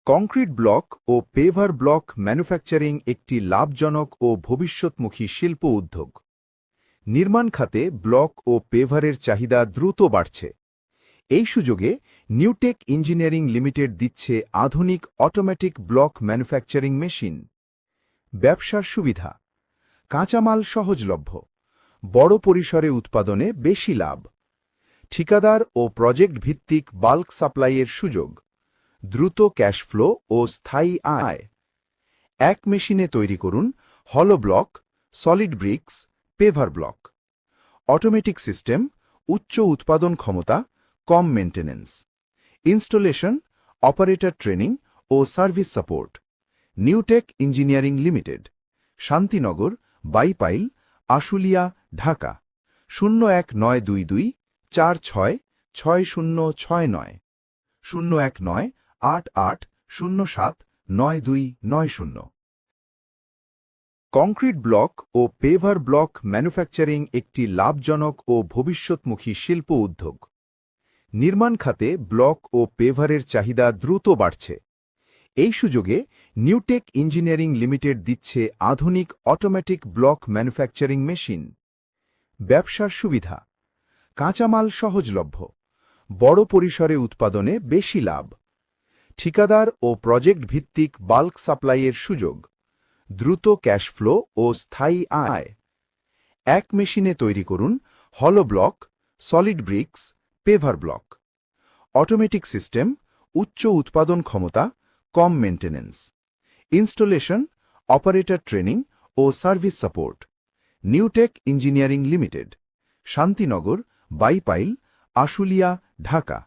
Concrete block ও paver block manufacturing একটি লাভজনক ও ভবিষ্যৎমুখী শিল্প উদ্যোগ। নির্মাণ খাতে ব্লক ও পেভারের চাহিদা দ্রুত বাড়ছে। এই সুযোগে নিউটেক ইঞ্জিনিয়ারিং লিমিটেড দিচ্ছে আধুনিক অটোমেটিক ব্লক ম্যানুফ্যাকচারিং মেশিন। ব্যবসার সুবিধা: কাঁচামাল সহজলভ্য, বড় পরিসরে উৎপাদনে বেশি লাভ, ঠিকাদার ও প্রজেক্ট ভিত্তিক বাল্ক সাপ্লাইয়ের সুযোগ, দ্রুত ক্যাশ ফ্লো ও স্থায়ী আয়। এক মেশিনে তৈরি করুন হলো block, solid bricks, paver block. Automatic system, উচ্চ উৎপাদন ক্ষমতা, কম মেইনটেনেন্স। ইনস্টলেশন, অপারেটর ট্রেনিং ও service support. Newtech engineering limited, Shantinagar, Baipail, Ashulia, Dhaka. 01922 46 6069 019 8807 9290। Concrete block ও পেভার ব্লক ম্যানুফ্যাকচারিং একটি লাভজনক ও ভবিষ্যৎমুখী শিল্প উদ্যোগ। নির্মাণ খাতে ব্লক ও পেভারের চাহিদা দ্রুত বাড়ছে। এই সুযোগে নিউটেক ইঞ্জিনিয়ারিং লিমিটেড দিচ্ছে আধুনিক অটোমেটিক ব্লক ম্যানুফ্যাকচারিং মেশিন। ব্যবসার সুবিধা: কাঁচামাল সহজলভ্য, বড় পরিসরে উৎপাদনে বেশি লাভ, ঠিকাদার ও প্রজেক্ট ভিত্তিক বাল্ক সাপ্লাইয়ের সুযোগ, দ্রুত ক্যাশ ফ্লো ও স্থায়ী আয়। এক মেশিনে তৈরি করুন হলো block, solid bricks, paver block. Automatic system, উচ্চ উৎপাদন ক্ষমতা, কম মেইনটেনেন্স। ইনস্টলেশন, অপারেটর ট্রেনিং ও service support. Newtech engineering limited, Shantinagar, Baipail, Ashulia, Dhaka.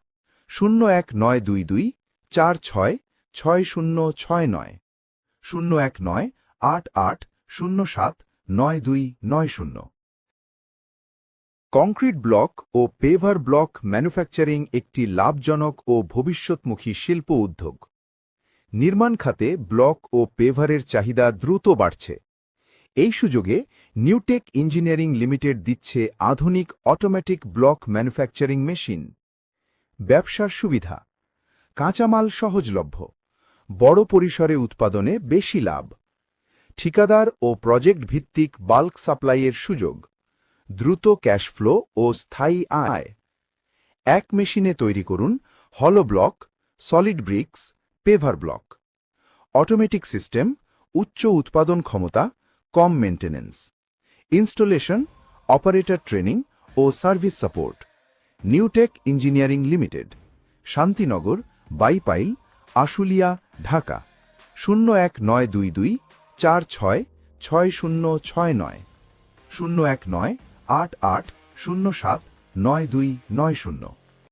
01922 46 6069 019 8807 9290। Concrete block ও পেভার ব্লক ম্যানুফ্যাকচারিং একটি লাভজনক ও ভবিষ্যৎমুখী শিল্প উদ্যোগ। নির্মাণ খাতে ব্লক ও পেভারের চাহিদা দ্রুত বাড়ছে। এই সুযোগে নিউটেক ইঞ্জিনিয়ারিং লিমিটেড দিচ্ছে আধুনিক অটোমেটিক ব্লক ম্যানুফ্যাকচারিং মেশিন। ব্যবসার সুবিধা: কাঁচামাল সহজলভ্য, বড় পরিসরে উৎপাদনে বেশি লাভ, ঠিকাদার ও প্রজেক্ট ভিত্তিক বাল্ক সাপ্লাইয়ের সুযোগ, দ্রুত ক্যাশ ফ্লো ও স্থায়ী আয়। এক মেশিনে তৈরি করুন হলো block, solid bricks, paver block. Automatic system, উচ্চ উৎপাদন ক্ষমতা, কম মেইনটেনেন্স। ইনস্টলেশন, অপারেটর ট্রেনিং ও service support. Newtech engineering limited, Shantinagar, Baipail, Ashulia, Dhaka. 01922 46 6069 019 8807 9290।